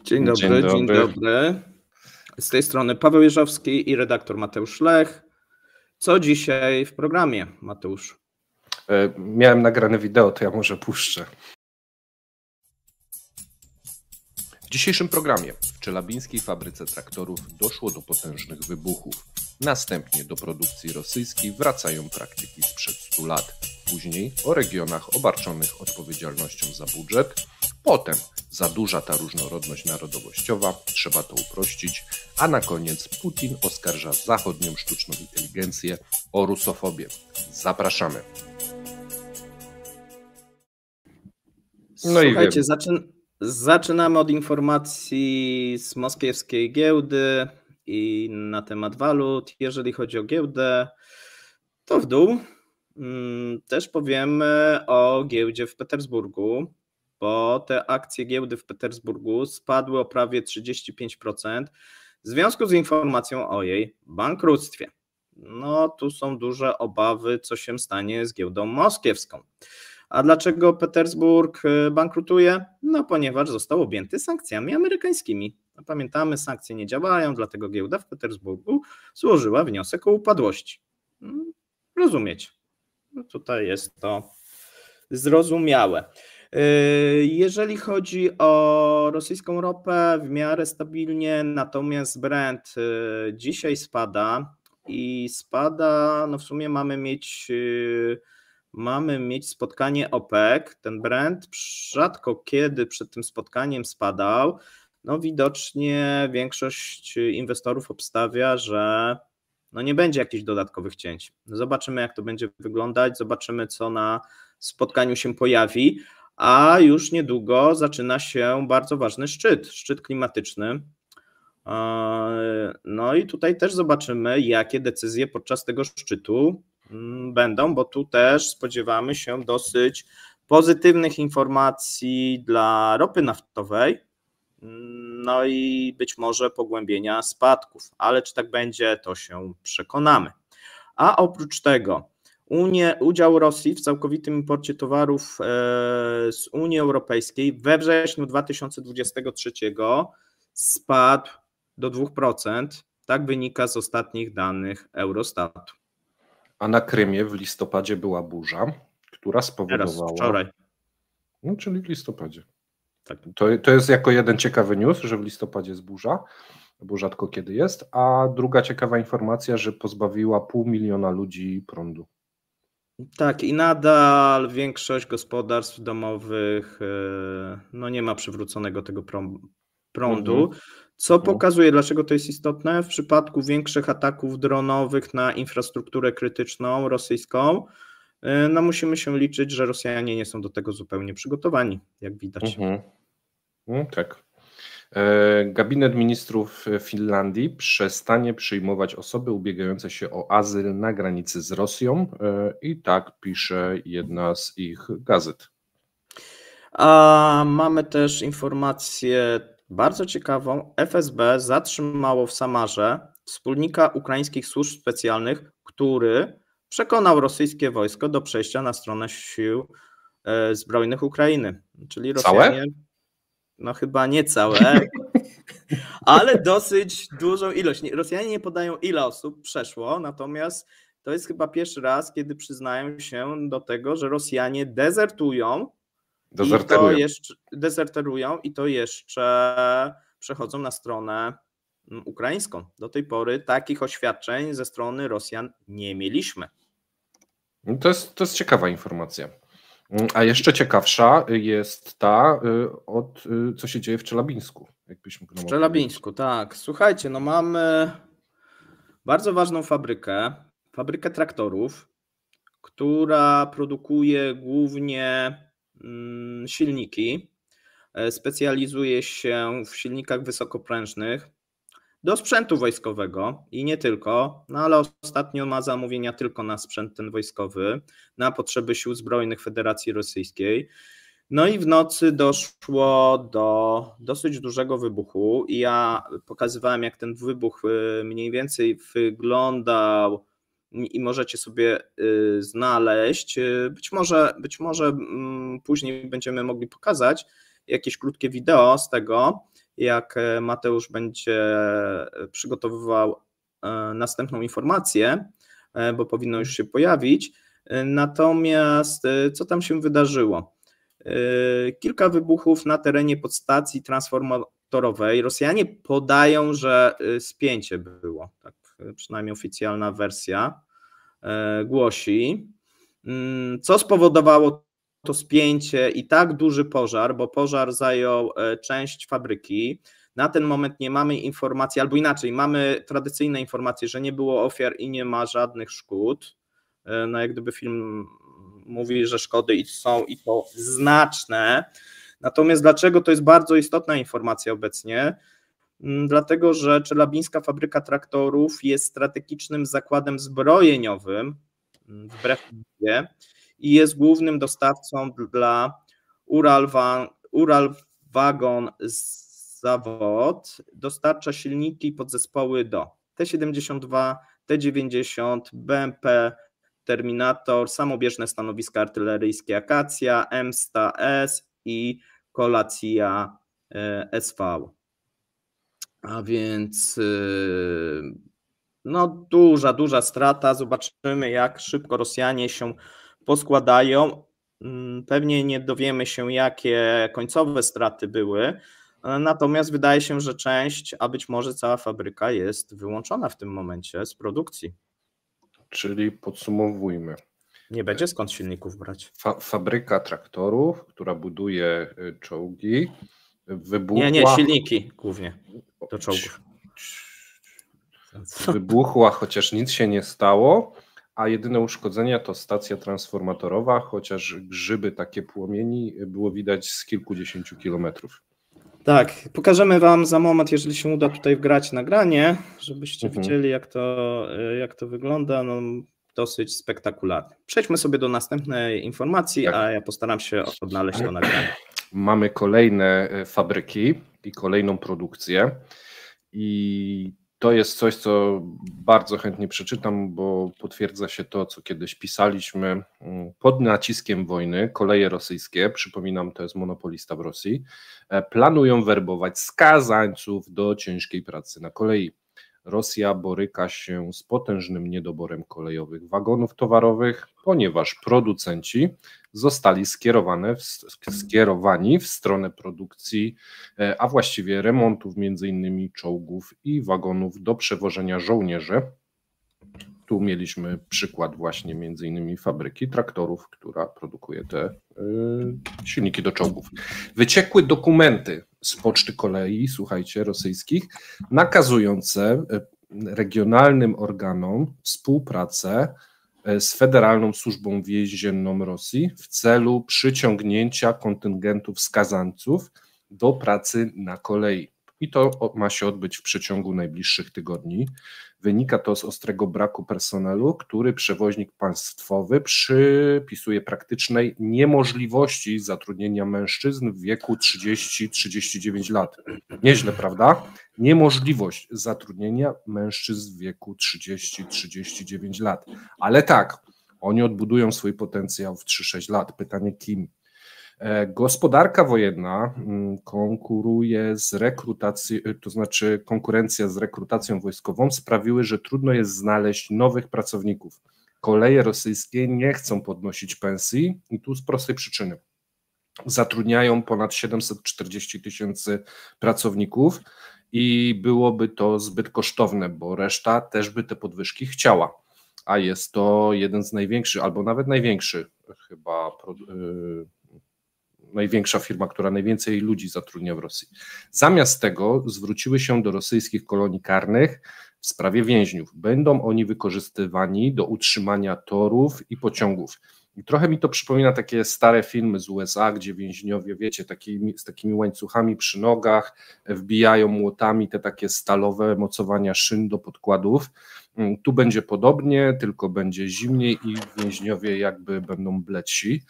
Dzień dobry, dzień dobry. Z tej strony Paweł Jeżowski i redaktor Mateusz Lech. Co dzisiaj w programie, Mateusz? Miałem nagrane wideo, to ja może puszczę. W dzisiejszym programie w czelabińskiej fabryce traktorów doszło do potężnych wybuchów. Następnie do produkcji rosyjskiej wracają praktyki sprzed 100 lat. Później o regionach obarczonych odpowiedzialnością za budżet. Potem za duża ta różnorodność narodowościowa, trzeba to uprościć. A na koniec Putin oskarża zachodnią sztuczną inteligencję o rusofobię. Zapraszamy. Słuchajcie, zaczynamy od informacji z moskiewskiej giełdy i na temat walut. Jeżeli chodzi o giełdę, to w dół. Też powiemy o giełdzie w Petersburgu, bo te akcje giełdy w Petersburgu spadły o prawie 35% w związku z informacją o jej bankructwie. No tu są duże obawy, co się stanie z giełdą moskiewską. A dlaczego Petersburg bankrutuje? No ponieważ został objęty sankcjami amerykańskimi. Pamiętamy, sankcje nie działają, dlatego giełda w Petersburgu złożyła wniosek o upadłości. Rozumiecie? No tutaj jest to zrozumiałe. Jeżeli chodzi o rosyjską ropę, w miarę stabilnie, natomiast Brent dzisiaj spada i spada, no w sumie mamy mieć spotkanie OPEC. Ten Brent rzadko kiedy przed tym spotkaniem spadał. No widocznie większość inwestorów obstawia, że no nie będzie jakichś dodatkowych cięć. Zobaczymy, jak to będzie wyglądać, zobaczymy, co na spotkaniu się pojawi, a już niedługo zaczyna się bardzo ważny szczyt klimatyczny. No i tutaj też zobaczymy, jakie decyzje podczas tego szczytu będą, bo tu też spodziewamy się dosyć pozytywnych informacji dla ropy naftowej, no i być może pogłębienia spadków, ale czy tak będzie, to się przekonamy. A oprócz tego udział Rosji w całkowitym imporcie towarów z Unii Europejskiej we wrześniu 2023 spadł do 2%, tak wynika z ostatnich danych Eurostatu. A na Krymie w listopadzie była burza, która spowodowała... Teraz, wczoraj. No, czyli w listopadzie. Tak. To jest jako jeden ciekawy news, że w listopadzie jest burza, bo rzadko kiedy jest, a druga ciekawa informacja, że pozbawiła 500 000 ludzi prądu. Tak, i nadal większość gospodarstw domowych no nie ma przywróconego tego prądu, co pokazuje, dlaczego to jest istotne. W przypadku większych ataków dronowych na infrastrukturę krytyczną rosyjską, no musimy się liczyć, że Rosjanie nie są do tego zupełnie przygotowani, jak widać. Tak. Gabinet Ministrów Finlandii przestanie przyjmować osoby ubiegające się o azyl na granicy z Rosją i tak pisze jedna z ich gazet. A mamy też informację bardzo ciekawą. FSB zatrzymało w Samarze wspólnika ukraińskich służb specjalnych, który przekonał rosyjskie wojsko do przejścia na stronę sił zbrojnych Ukrainy. Czyli Rosjanie... Całe? No chyba nie całe, ale dosyć dużą ilość. Rosjanie nie podają, ile osób przeszło, natomiast to jest chyba pierwszy raz, kiedy przyznają się do tego, że Rosjanie dezerterują i to jeszcze przechodzą na stronę ukraińską. Do tej pory takich oświadczeń ze strony Rosjan nie mieliśmy. To jest ciekawa informacja. A jeszcze ciekawsza jest ta, co się dzieje w Czelabińsku. W Czelabińsku, tak. Słuchajcie, no mamy bardzo ważną fabrykę traktorów, która produkuje głównie silniki. Specjalizuje się w silnikach wysokoprężnych do sprzętu wojskowego i nie tylko, no ale ostatnio ma zamówienia tylko na sprzęt ten wojskowy, na potrzeby sił zbrojnych Federacji Rosyjskiej. No i w nocy doszło do dosyć dużego wybuchu i ja pokazywałem, jak ten wybuch mniej więcej wyglądał i możecie sobie znaleźć. Być może później będziemy mogli pokazać jakieś krótkie wideo z tego. jak Mateusz będzie przygotowywał następną informację, bo powinno już się pojawić. Natomiast co tam się wydarzyło? Kilka wybuchów na terenie podstacji transformatorowej. Rosjanie podają, że spięcie było, tak przynajmniej oficjalna wersja głosi. Co spowodowało to spięcie i tak duży pożar, bo pożar zajął część fabryki. Na ten moment nie mamy informacji, albo inaczej, mamy tradycyjne informacje, że nie było ofiar i nie ma żadnych szkód. No jak gdyby film mówi, że szkody są i to znaczne. Natomiast dlaczego to jest bardzo istotna informacja obecnie? Dlatego, że Czelabińska Fabryka Traktorów jest strategicznym zakładem zbrojeniowym, wbrew nazwie, i jest głównym dostawcą dla Uralwagon Zawod. Dostarcza silniki i podzespoły do T-72, T-90, BMP Terminator, samobieżne stanowiska artyleryjskie Akacja, M100S i Kolacja SV. A więc no duża strata. Zobaczymy, jak szybko Rosjanie się poskładają. Pewnie nie dowiemy się, jakie końcowe straty były, natomiast wydaje się, że część, a być może cała fabryka jest wyłączona w tym momencie z produkcji. Czyli podsumowujmy. Nie będzie skąd silników brać. Fabryka traktorów, która buduje czołgi, wybuchła... Nie, silniki głównie do czołgów. Wybuchła, chociaż nic się nie stało, a jedyne uszkodzenia to stacja transformatorowa, chociaż grzyby takie płomieni było widać z kilkudziesięciu kilometrów. Tak, pokażemy Wam za moment, jeżeli się uda tutaj wgrać nagranie, żebyście widzieli, jak to wygląda. No, dosyć spektakularnie. Przejdźmy sobie do następnej informacji, tak. A ja postaram się odnaleźć to nagranie. Mamy kolejne fabryki i kolejną produkcję i to jest coś, co bardzo chętnie przeczytam, bo potwierdza się to, co kiedyś pisaliśmy. Pod naciskiem wojny koleje rosyjskie, przypominam, to jest monopolista w Rosji, planują werbować skazańców do ciężkiej pracy na kolei. Rosja boryka się z potężnym niedoborem kolejowych wagonów towarowych, ponieważ producenci zostali skierowani w stronę produkcji, a właściwie remontów m.in. czołgów i wagonów do przewożenia żołnierzy. Tu mieliśmy przykład właśnie m.in. fabryki traktorów, która produkuje te silniki do czołgów. Wyciekły dokumenty z poczty kolei, słuchajcie, rosyjskich, nakazujące regionalnym organom współpracę z Federalną Służbą Więzienną Rosji w celu przyciągnięcia kontyngentów skazańców do pracy na kolei. I to ma się odbyć w przeciągu najbliższych tygodni. Wynika to z ostrego braku personelu, który przewoźnik państwowy przypisuje praktycznej niemożliwości zatrudnienia mężczyzn w wieku 30-39 lat. Nieźle, prawda? Niemożliwość zatrudnienia mężczyzn w wieku 30-39 lat. Ale tak, oni odbudują swój potencjał w 3-6 lat. Pytanie kim? Gospodarka wojenna konkuruje z rekrutacją, to znaczy konkurencja z rekrutacją wojskową sprawiły, że trudno jest znaleźć nowych pracowników. Koleje rosyjskie nie chcą podnosić pensji i tu z prostej przyczyny. Zatrudniają ponad 740 000 pracowników i byłoby to zbyt kosztowne, bo reszta też by te podwyżki chciała, a jest to jeden z największych, albo nawet największy chyba największa firma, która najwięcej ludzi zatrudnia w Rosji. Zamiast tego zwróciły się do rosyjskich kolonii karnych w sprawie więźniów. Będą oni wykorzystywani do utrzymania torów i pociągów. I trochę mi to przypomina takie stare filmy z USA, gdzie więźniowie, wiecie, z takimi łańcuchami przy nogach, wbijają młotami te takie stalowe mocowania szyn do podkładów. Tu będzie podobnie, tylko będzie zimniej i więźniowie jakby będą bledsi.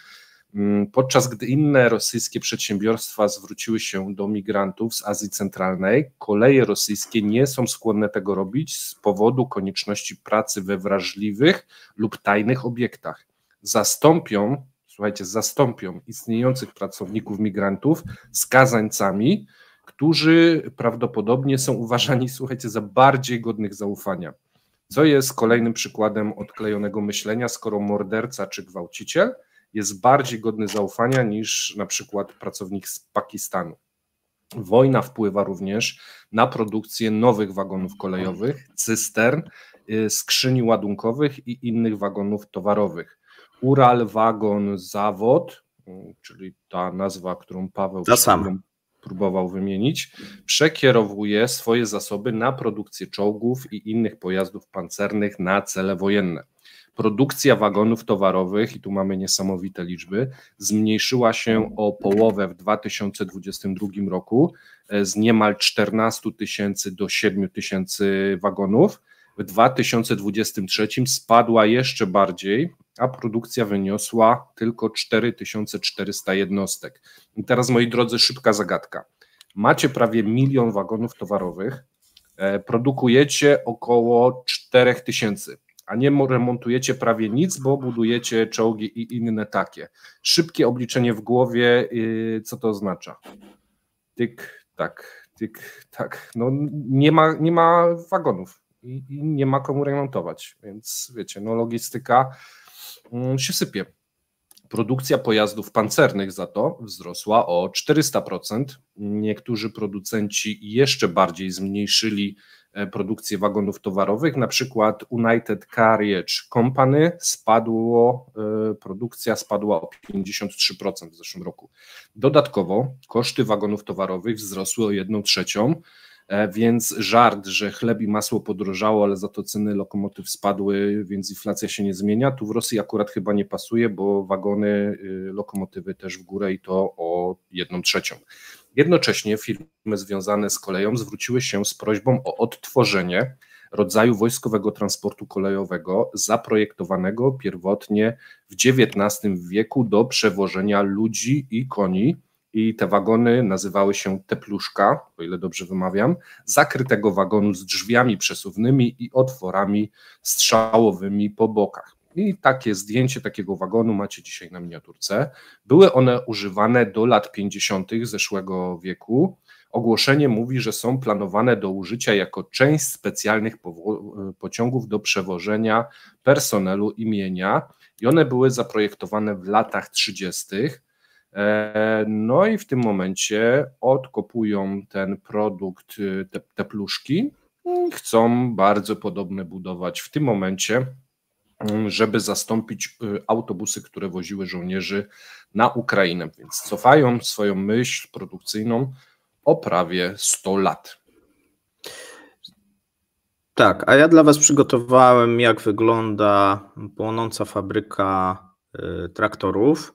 Podczas gdy inne rosyjskie przedsiębiorstwa zwróciły się do migrantów z Azji Centralnej, koleje rosyjskie nie są skłonne tego robić z powodu konieczności pracy we wrażliwych lub tajnych obiektach. Zastąpią istniejących pracowników migrantów skazańcami, którzy prawdopodobnie są uważani, słuchajcie, za bardziej godnych zaufania. Co jest kolejnym przykładem odklejonego myślenia, skoro morderca czy gwałciciel jest bardziej godny zaufania niż na przykład pracownik z Pakistanu. Wojna wpływa również na produkcję nowych wagonów kolejowych, cystern, skrzyni ładunkowych i innych wagonów towarowych. Ural Wagon Zawod, czyli ta nazwa, którą Paweł próbował wymienić, przekierowuje swoje zasoby na produkcję czołgów i innych pojazdów pancernych na cele wojenne. Produkcja wagonów towarowych, i tu mamy niesamowite liczby, zmniejszyła się o połowę w 2022 roku z niemal 14 000 do 7 000 wagonów. W 2023 spadła jeszcze bardziej, a produkcja wyniosła tylko 4400 jednostek. I teraz, moi drodzy, szybka zagadka. Macie prawie 1 000 000 wagonów towarowych, produkujecie około 4000, a nie remontujecie prawie nic, bo budujecie czołgi i inne takie. Szybkie obliczenie w głowie, co to oznacza? Tyk, tak. No, nie ma wagonów i nie ma komu remontować, więc wiecie, no logistyka się sypie. Produkcja pojazdów pancernych za to wzrosła o 400%. Niektórzy producenci jeszcze bardziej zmniejszyli produkcję wagonów towarowych, na przykład United Carriage Company produkcja spadła o 53% w zeszłym roku. Dodatkowo koszty wagonów towarowych wzrosły o 1/3, więc żart, że chleb i masło podrożało, ale za to ceny lokomotyw spadły, więc inflacja się nie zmienia. Tu w Rosji akurat chyba nie pasuje, bo wagony, lokomotywy też w górę i to o 1/3. Jednocześnie firmy związane z koleją zwróciły się z prośbą o odtworzenie rodzaju wojskowego transportu kolejowego zaprojektowanego pierwotnie w XIX wieku do przewożenia ludzi i koni. I te wagony nazywały się tepluszka, o ile dobrze wymawiam, zakrytego wagonu z drzwiami przesuwnymi i otworami strzałowymi po bokach. I takie zdjęcie takiego wagonu macie dzisiaj na miniaturce. Były one używane do lat 50. zeszłego wieku. Ogłoszenie mówi, że są planowane do użycia jako część specjalnych pociągów do przewożenia personelu imienia i one były zaprojektowane w latach 30. No i w tym momencie odkopują ten produkt, te pluszki, chcą bardzo podobne budować w tym momencie, żeby zastąpić autobusy, które woziły żołnierzy na Ukrainę, więc cofają swoją myśl produkcyjną o prawie 100 lat. Tak, a ja dla Was przygotowałem, jak wygląda płonąca fabryka traktorów.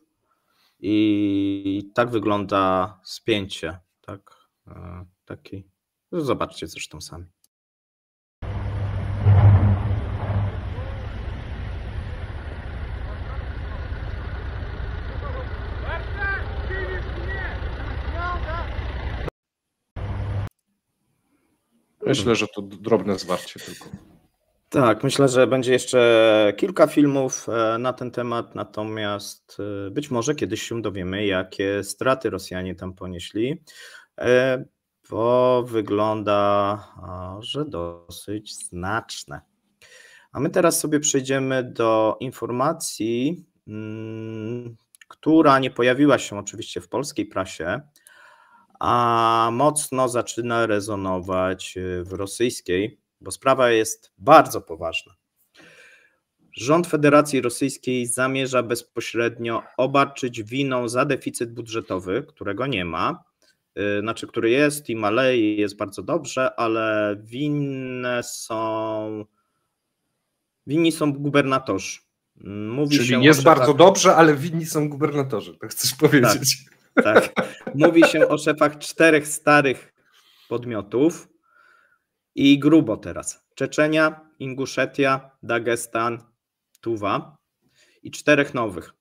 I tak wygląda spięcie, tak, taki. Zobaczcie zresztą sami. Myślę, że to drobne zwarcie tylko. Tak, myślę, że będzie jeszcze kilka filmów na ten temat, natomiast być może kiedyś się dowiemy, jakie straty Rosjanie tam ponieśli, bo wygląda, że dosyć znaczne. A my teraz sobie przejdziemy do informacji, która nie pojawiła się oczywiście w polskiej prasie, a mocno zaczyna rezonować w rosyjskiej, bo sprawa jest bardzo poważna. Rząd Federacji Rosyjskiej zamierza bezpośrednio obarczyć winą za deficyt budżetowy, którego nie ma, który jest i maleje, jest bardzo dobrze, ale winni są gubernatorzy. Czyli jest bardzo dobrze, ale winni są gubernatorzy, tak chcesz powiedzieć. Tak. Mówi się o szefach 4 starych podmiotów i grubo teraz. Czeczenia, Inguszetia, Dagestan, Tuwa i 4 nowych.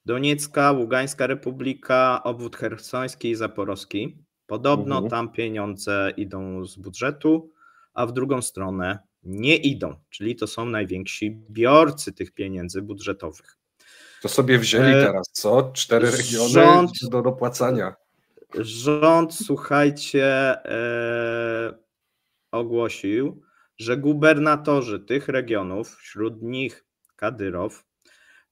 Doniecka, Ługańska Republika, obwód chersoński i zaporowski. Podobno tam pieniądze idą z budżetu, a w drugą stronę nie idą, czyli to są najwięksi biorcy tych pieniędzy budżetowych. To sobie wzięli teraz, co? 4 regiony do dopłacania. Rząd, słuchajcie, ogłosił, że gubernatorzy tych regionów, wśród nich Kadyrow,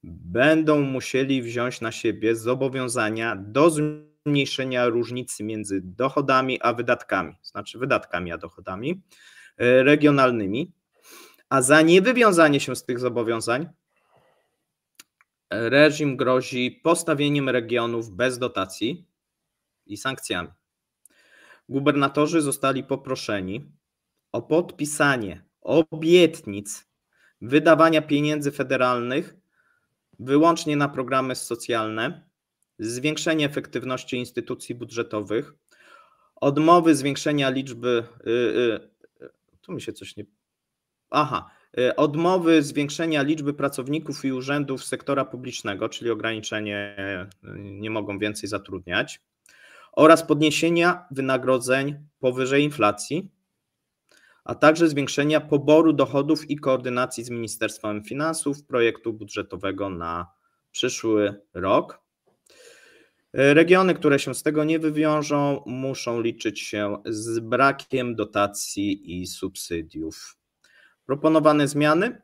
będą musieli wziąć na siebie zobowiązania do zmniejszenia różnicy między dochodami a wydatkami, znaczy wydatkami a dochodami regionalnymi, a za niewywiązanie się z tych zobowiązań reżim grozi postawieniem regionów bez dotacji i sankcjami. Gubernatorzy zostali poproszeni o podpisanie obietnic wydawania pieniędzy federalnych wyłącznie na programy socjalne, zwiększenie efektywności instytucji budżetowych, odmowy zwiększenia liczby, odmowy zwiększenia liczby pracowników i urzędów sektora publicznego, czyli ograniczenie, nie mogą więcej zatrudniać, oraz podniesienia wynagrodzeń powyżej inflacji, a także zwiększenia poboru dochodów i koordynacji z Ministerstwem Finansów projektu budżetowego na przyszły rok. Regiony, które się z tego nie wywiążą, muszą liczyć się z brakiem dotacji i subsydiów. Proponowane zmiany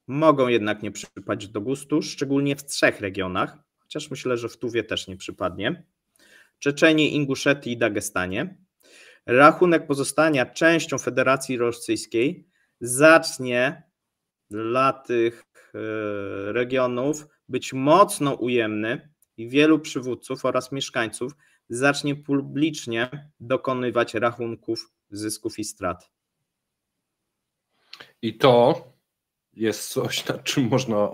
mogą jednak nie przypaść do gustu, szczególnie w 3 regionach, chociaż myślę, że w Tuwie też nie przypadnie: Czeczenii, Inguszetii i Dagestanie. Rachunek pozostania częścią Federacji Rosyjskiej zacznie dla tych regionów być mocno ujemny i wielu przywódców oraz mieszkańców zacznie publicznie dokonywać rachunków zysków i strat. I to jest coś, nad czym można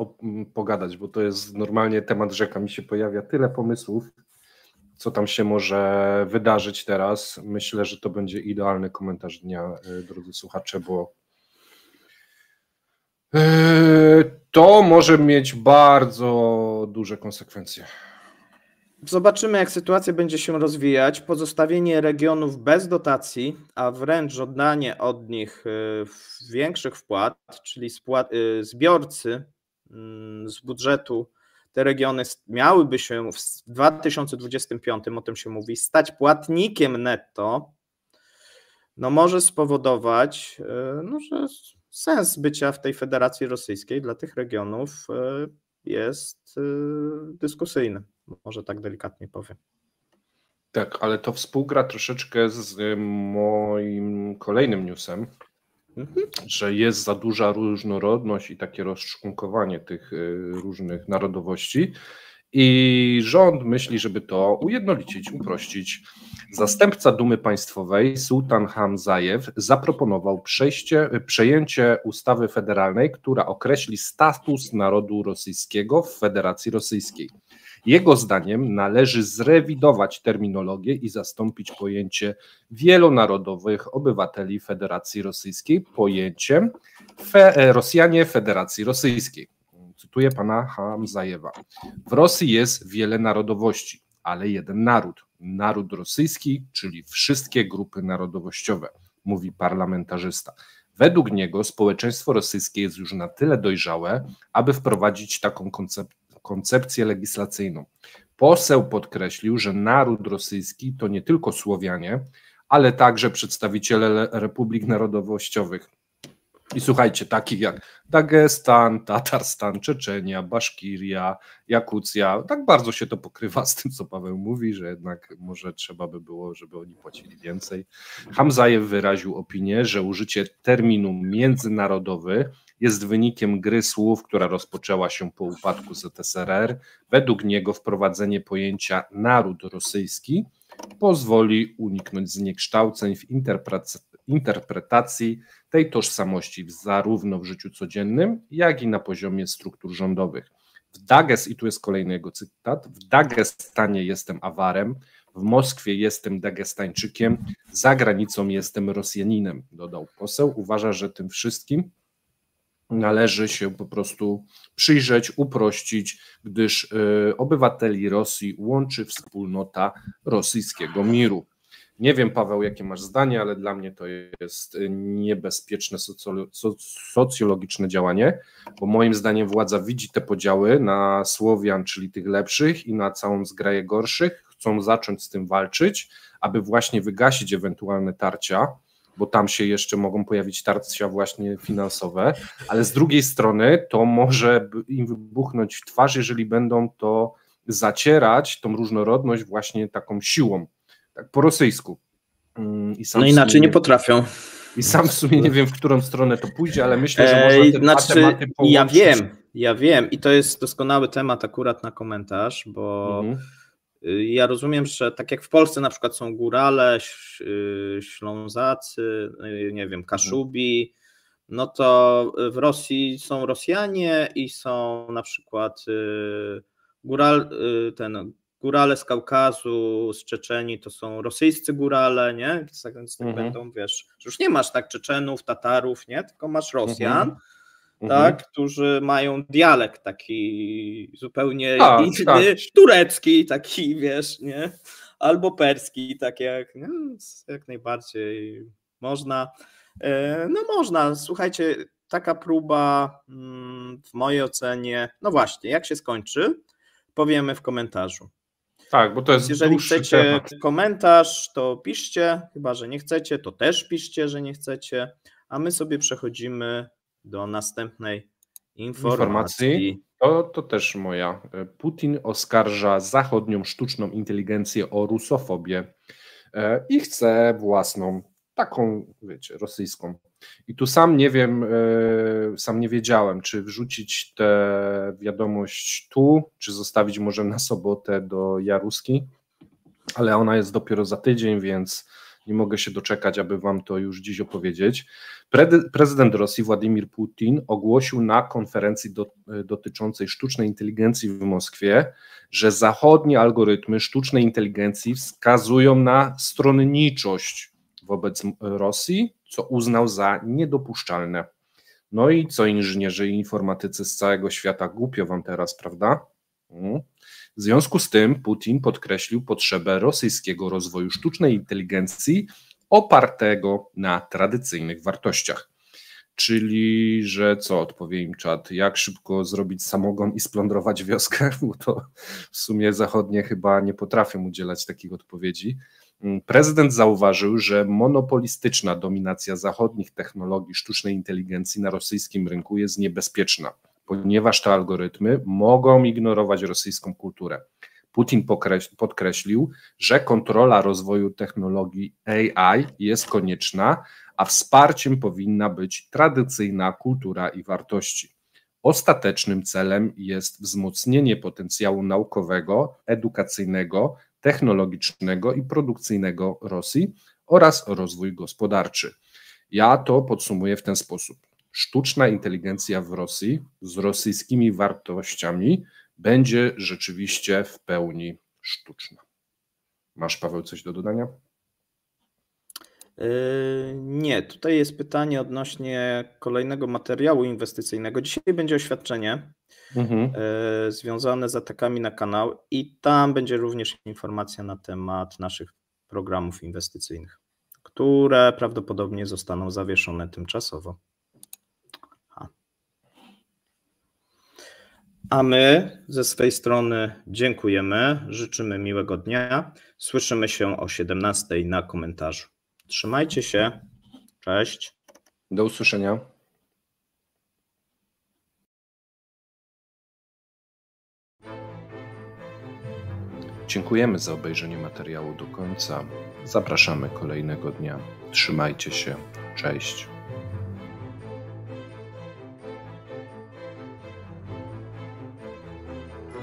pogadać, bo to jest normalnie temat rzeka. Mi się pojawia tyle pomysłów, co tam się może wydarzyć teraz. Myślę, że to będzie idealny komentarz dnia, drodzy słuchacze, bo to może mieć bardzo duże konsekwencje. Zobaczymy, jak sytuacja będzie się rozwijać. Pozostawienie regionów bez dotacji, a wręcz oddanie od nich większych wpłat, czyli zbiorcy z budżetu, te regiony miałyby się w 2025, o tym się mówi, stać płatnikiem netto, no może spowodować, że sens bycia w tej Federacji Rosyjskiej dla tych regionów jest dyskusyjny, może tak delikatnie powiem. Tak, ale to współgra troszeczkę z moim kolejnym newsem, że jest za duża różnorodność i takie rozczłonkowanie tych różnych narodowości i rząd myśli, żeby to ujednolicić, uprościć. Zastępca Dumy Państwowej Sultan Hamzajew zaproponował przejęcie ustawy federalnej, która określi status narodu rosyjskiego w Federacji Rosyjskiej. Jego zdaniem należy zrewidować terminologię i zastąpić pojęcie wielonarodowych obywateli Federacji Rosyjskiej pojęciem Rosjanie Federacji Rosyjskiej. Cytuję pana Hamzajewa. W Rosji jest wiele narodowości, ale jeden naród. Naród rosyjski, czyli wszystkie grupy narodowościowe, mówi parlamentarzysta. Według niego społeczeństwo rosyjskie jest już na tyle dojrzałe, aby wprowadzić taką koncepcję legislacyjną. Poseł podkreślił, że naród rosyjski to nie tylko Słowianie, ale także przedstawiciele republik narodowościowych. I słuchajcie, takich jak Dagestan, Tatarstan, Czeczenia, Baszkiria, Jakucja. Tak bardzo się to pokrywa z tym, co Paweł mówi, że jednak może trzeba by było, żeby oni płacili więcej. Hamzajew wyraził opinię, że użycie terminu międzynarodowy jest wynikiem gry słów, która rozpoczęła się po upadku ZSRR. Według niego wprowadzenie pojęcia naród rosyjski pozwoli uniknąć zniekształceń w interpretacji tej tożsamości zarówno w życiu codziennym, jak i na poziomie struktur rządowych. I tu jest kolejny jego cytat: w Dagestanie jestem Awarem, w Moskwie jestem Dagestańczykiem, za granicą jestem Rosjaninem, dodał poseł. Uważa, że tym wszystkim należy się po prostu przyjrzeć, uprościć, gdyż obywateli Rosji łączy wspólnota rosyjskiego miru. Nie wiem, Paweł, jakie masz zdanie, ale dla mnie to jest niebezpieczne socjologiczne działanie, bo moim zdaniem władza widzi te podziały na Słowian, czyli tych lepszych, i na całą zgraję gorszych, chcą zacząć z tym walczyć, aby właśnie wygasić ewentualne tarcia, bo tam się jeszcze mogą pojawić tarcia właśnie finansowe, ale z drugiej strony to może im wybuchnąć w twarz, jeżeli będą to zacierać, tą różnorodność właśnie taką siłą, tak po rosyjsku. No inaczej nie potrafią. I sam w sumie nie wiem, w którą stronę to pójdzie, ale myślę, że można te dwa tematy połączyć. Ja wiem i to jest doskonały temat akurat na komentarz, bo ja rozumiem, że tak jak w Polsce na przykład są Górale, Ślązacy, nie wiem, Kaszubi, no to w Rosji są Rosjanie i są na przykład Górale z Kaukazu, z Czeczenii to są rosyjscy Górale, nie? Więc tak będą, wiesz, że już nie masz tak Czeczenów, Tatarów, nie? Tylko masz Rosjan, tak, którzy mają dialekt taki zupełnie inny, turecki taki, wiesz, nie? Albo perski, tak jak najbardziej można. No można, słuchajcie, taka próba w mojej ocenie, no właśnie, jak się skończy, powiemy w komentarzu. Tak, bo to jest jeżeli chcecie komentarz, to piszcie, chyba że nie chcecie, to też piszcie, że nie chcecie, a my sobie przechodzimy do następnej informacji. To też moja. Putin oskarża zachodnią sztuczną inteligencję o rusofobię i chce własną, taką, wiecie, rosyjską. I tu sam nie wiedziałem, czy wrzucić tę wiadomość tu, czy zostawić może na sobotę do Jaruski, ale ona jest dopiero za tydzień, więc nie mogę się doczekać, aby wam to już dziś opowiedzieć. Prezydent Rosji Władimir Putin ogłosił na konferencji dotyczącej sztucznej inteligencji w Moskwie, że zachodnie algorytmy sztucznej inteligencji wskazują na stronniczość wobec Rosji, co uznał za niedopuszczalne. No i co inżynierzy i informatycy z całego świata głupio wam teraz, prawda? W związku z tym Putin podkreślił potrzebę rosyjskiego rozwoju sztucznej inteligencji opartego na tradycyjnych wartościach. Czyli, że co, odpowie im czat, jak szybko zrobić samogon i splądrować wioskę, bo to w sumie zachodnie chyba nie potrafią udzielać takich odpowiedzi. Prezydent zauważył, że monopolistyczna dominacja zachodnich technologii sztucznej inteligencji na rosyjskim rynku jest niebezpieczna, ponieważ te algorytmy mogą ignorować rosyjską kulturę. Putin podkreślił, że kontrola rozwoju technologii AI jest konieczna, a wsparciem powinna być tradycyjna kultura i wartości. Ostatecznym celem jest wzmocnienie potencjału naukowego, edukacyjnego, technologicznego i produkcyjnego Rosji oraz rozwój gospodarczy. Ja to podsumuję w ten sposób. Sztuczna inteligencja w Rosji z rosyjskimi wartościami będzie rzeczywiście w pełni sztuczna. Masz, Paweł, coś do dodania? Nie, tutaj jest pytanie odnośnie kolejnego materiału inwestycyjnego. Dzisiaj będzie oświadczenie związane z atakami na kanał i tam będzie również informacja na temat naszych programów inwestycyjnych, które prawdopodobnie zostaną zawieszone tymczasowo. A my ze swej strony dziękujemy, życzymy miłego dnia. Słyszymy się o 17:00 na komentarzu. Trzymajcie się. Cześć. Do usłyszenia. Dziękujemy za obejrzenie materiału do końca. Zapraszamy kolejnego dnia. Trzymajcie się. Cześć.